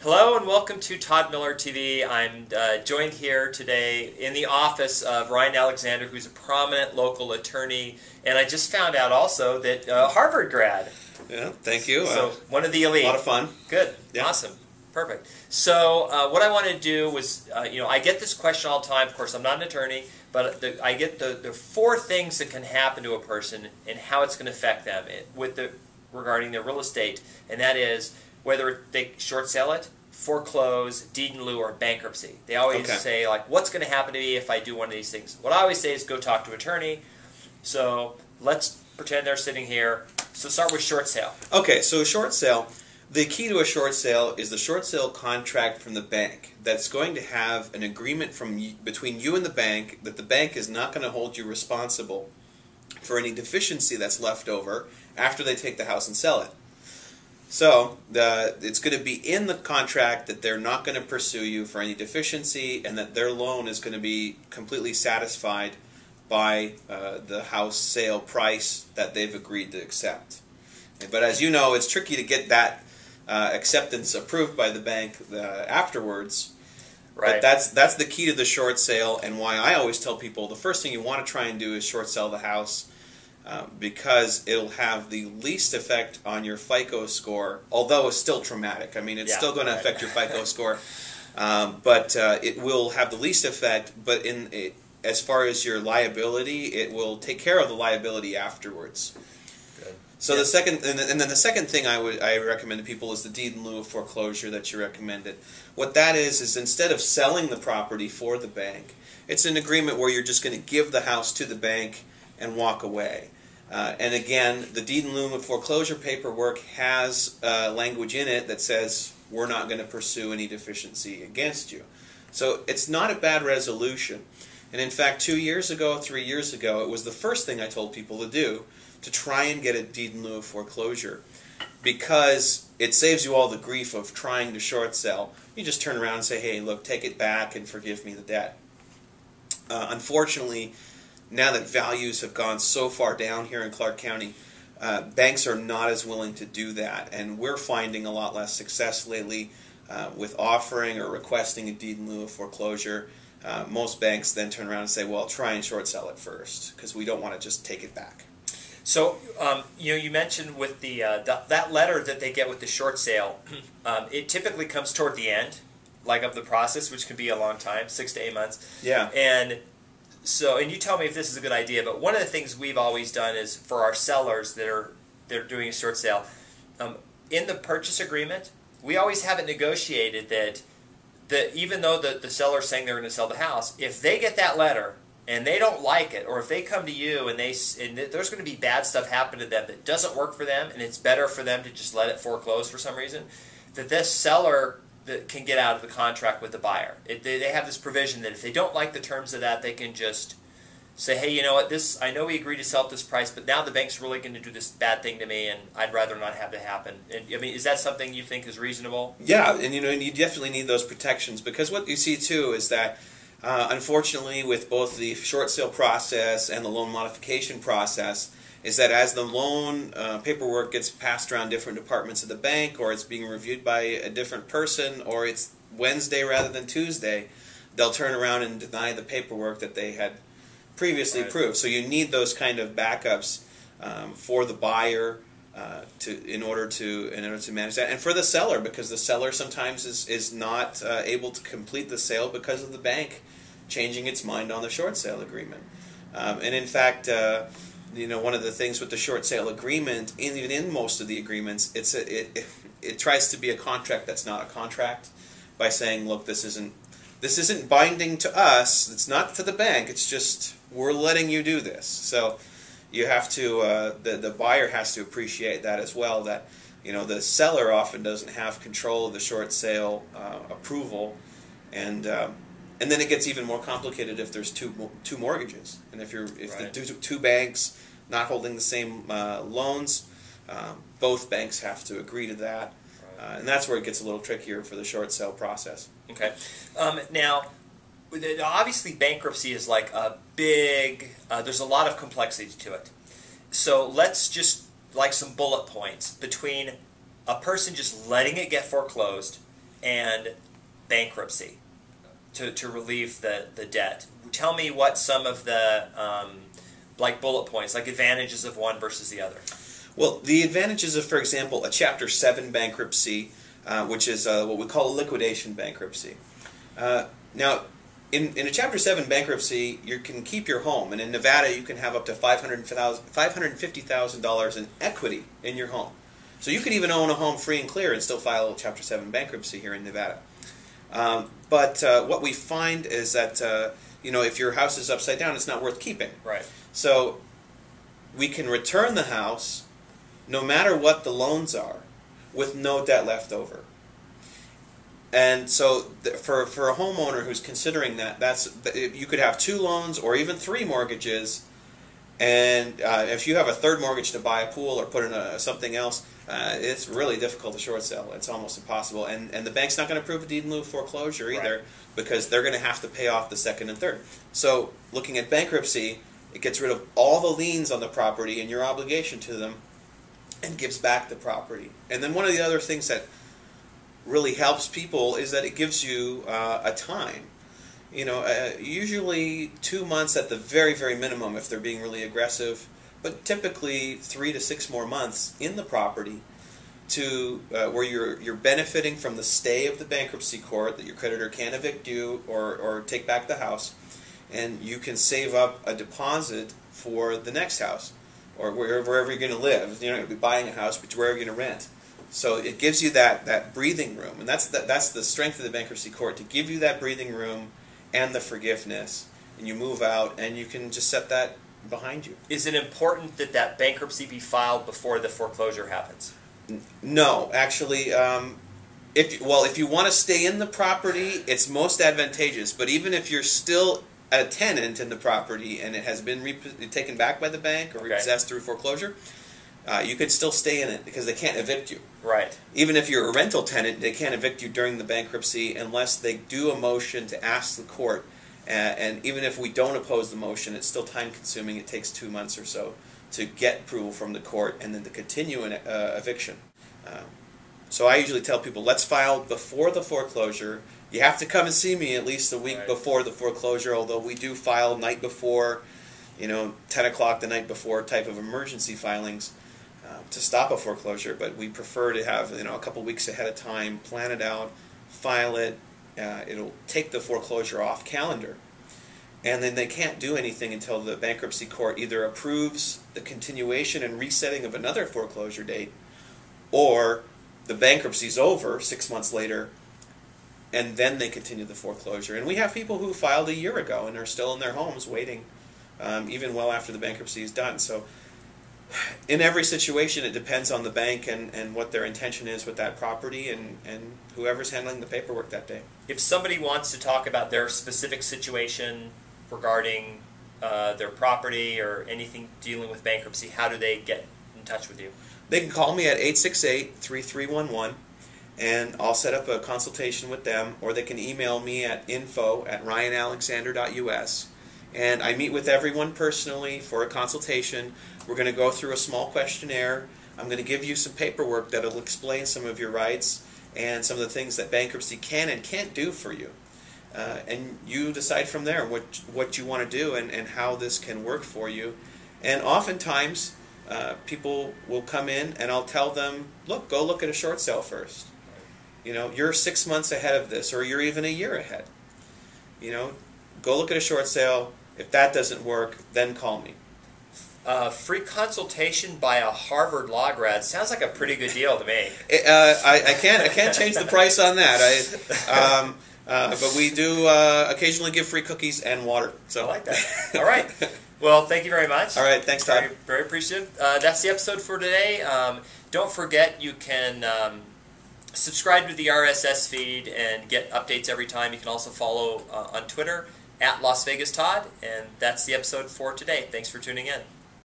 Hello and welcome to Todd Miller TV. I'm joined here today in the office of Ryan Alexander, who's a prominent local attorney, and I just found out also that Harvard grad. Yeah, thank you. So one of the elite. A lot of fun. Good. Yeah. Awesome. Perfect. So what I wanted to do was, I get this question all the time. Of course, I'm not an attorney, but I get the four things that can happen to a person and how it's going to affect them regarding their real estate, and that is whether they short sell it, foreclose, deed in lieu, or bankruptcy. They always say, like, what's going to happen to me if I do one of these things? What I always say is go talk to an attorney. So let's pretend they're sitting here. So start with short sale. Okay, so short sale. The key to a short sale is the short sale contract from the bank that's going to have an agreement between you and the bank that the bank is not going to hold you responsible for any deficiency that's left over after they take the house and sell it. So it's going to be in the contract that they're not going to pursue you for any deficiency and that their loan is going to be completely satisfied by the house sale price that they've agreed to accept. But as you know, it's tricky to get that acceptance approved by the bank afterwards. Right. But that's the key to the short sale, and why I always tell people the first thing you want to try and do is short sell the house. Because it'll have the least effect on your FICO score, although it's still traumatic. I mean, it's still going to affect your FICO score, but it will have the least effect. But as far as your liability, it will take care of the liability afterwards. Good. So the second, and then the second thing I recommend to people is the deed in lieu of foreclosure that you recommended. What that is instead of selling the property for the bank, it's an agreement where you're just going to give the house to the bank and walk away. And again, the deed in lieu of foreclosure paperwork has language in it that says we're not going to pursue any deficiency against you. So it's not a bad resolution. And in fact, 2 years ago, 3 years ago, it was the first thing I told people to do, to try and get a deed in lieu of foreclosure, because it saves you all the grief of trying to short sell. You just turn around and say, hey, look, take it back and forgive me the debt. Unfortunately, now that values have gone so far down here in Clark County, banks are not as willing to do that, and we're finding a lot less success lately with offering or requesting a deed in lieu of foreclosure. Most banks then turn around and say, well, try and short sell it first, because we don't want to just take it back. So, you mentioned with that letter that they get with the short sale, it typically comes toward the end, like of the process, which can be a long time, 6 to 8 months. Yeah. And you tell me if this is a good idea, but one of the things we've always done is for our sellers they're doing a short sale, in the purchase agreement, we always have it negotiated that even though the seller's saying they're going to sell the house, if they get that letter and they don't like it, or if they come to you and there's going to be bad stuff happen to them that doesn't work for them, and it's better for them to just let it foreclose for some reason, that this seller that can get out of the contract with the buyer. They have this provision that if they don't like the terms of that, they can just say, hey, you know what, I know we agreed to sell at this price, but now the bank's really going to do this bad thing to me, and I'd rather not have it happen. And I mean, is that something you think is reasonable? Yeah, and you definitely need those protections, because what you see too is that unfortunately, with both the short sale process and the loan modification process, is that as the loan paperwork gets passed around different departments of the bank, or it's being reviewed by a different person, or it's Wednesday rather than Tuesday, they'll turn around and deny the paperwork that they had previously approved. So you need those kind of backups for the buyer in order to manage that, and for the seller, because the seller sometimes is not able to complete the sale because of the bank changing its mind on the short sale agreement. And in fact, one of the things with the short sale agreement, even in most of the agreements, it tries to be a contract that's not a contract, by saying, look, this isn't binding to us, it's not to the bank, it's just we're letting you do this. So you have to the buyer has to appreciate that as well, that the seller often doesn't have control of the short sale approval, and then it gets even more complicated if there's two mortgages, and if the two banks not holding the same loans, both banks have to agree to that, and that's where it gets a little trickier for the short sale process. Okay, now obviously bankruptcy is like a big. There's a lot of complexity to it. So let's just like some bullet points between a person just letting it get foreclosed and bankruptcy to relieve the debt. Tell me what some of the like bullet points, like advantages of one versus the other. Well, the advantages of, for example, a Chapter 7 bankruptcy, which is what we call a liquidation bankruptcy. Now, in a Chapter 7 bankruptcy, you can keep your home, and in Nevada, you can have up to $550,000 in equity in your home. So you could even own a home free and clear and still file a Chapter 7 bankruptcy here in Nevada. But what we find is that if your house is upside down, it's not worth keeping. Right. So we can return the house, no matter what the loans are, with no debt left over. And so for a homeowner who's considering that, you could have 2 loans or even 3 mortgages, and if you have a 3rd mortgage to buy a pool or put in something else, it's really difficult to short sell. It's almost impossible. And the bank's not going to approve a deed in lieu of foreclosure either, because they're going to have to pay off the 2nd and 3rd. So looking at bankruptcy, it gets rid of all the liens on the property and your obligation to them, and gives back the property. And then one of the other things that really helps people is that it gives you a time. Usually 2 months at the very, very minimum if they're being really aggressive, but typically 3 to 6 more months in the property to where you're benefiting from the stay of the bankruptcy court, that your creditor can't evict you or take back the house, and you can save up a deposit for the next house, or wherever you're going to live. You're not going to be buying a house, but wherever you're going to rent. So it gives you that breathing room, and that's the strength of the bankruptcy court, to give you that breathing room and the forgiveness, and you move out, and you can just set that behind you. Is it important that bankruptcy be filed before the foreclosure happens? No, actually, if you want to stay in the property, it's most advantageous. But even if you're still a tenant in the property and it has been taken back by the bank or repossessed through foreclosure, you could still stay in it because they can't evict you. Right. Even if you're a rental tenant, they can't evict you during the bankruptcy unless they do a motion to ask the court. And even if we don't oppose the motion, it's still time-consuming. It takes 2 months or so to get approval from the court and then to continue an eviction. So I usually tell people, let's file before the foreclosure. You have to come and see me at least a week before the foreclosure, although we do file night before, 10 o'clock the night before type of emergency filings to stop a foreclosure. But we prefer to have a couple weeks ahead of time, plan it out, file it. It'll take the foreclosure off calendar. And then they can't do anything until the bankruptcy court either approves the continuation and resetting of another foreclosure date, or the bankruptcy's over 6 months later, and then they continue the foreclosure. And we have people who filed a year ago and are still in their homes waiting, even well after the bankruptcy is done. So in every situation, it depends on the bank and what their intention is with that property and whoever's handling the paperwork that day. If somebody wants to talk about their specific situation regarding their property or anything dealing with bankruptcy, how do they get in touch with you? They can call me at 868-3311, and I'll set up a consultation with them, or they can email me at info@ryanalexander.us. And I meet with everyone personally for a consultation. We're going to go through a small questionnaire. I'm going to give you some paperwork that will explain some of your rights and some of the things that bankruptcy can and can't do for you. And you decide from there what you want to do and how this can work for you. And oftentimes, people will come in and I'll tell them, look, go look at a short sale first. You're 6 months ahead of this, or you're even a year ahead. Go look at a short sale. If that doesn't work, then call me. Free consultation by a Harvard law grad sounds like a pretty good deal to me. I can't change the price on that. But we do occasionally give free cookies and water. So I like that. All right. Well, thank you very much. All right. Thanks, Todd. Very, very appreciative. That's the episode for today. Don't forget, you can subscribe to the RSS feed and get updates every time. You can also follow on Twitter @LasVegasTodd. And that's the episode for today. Thanks for tuning in.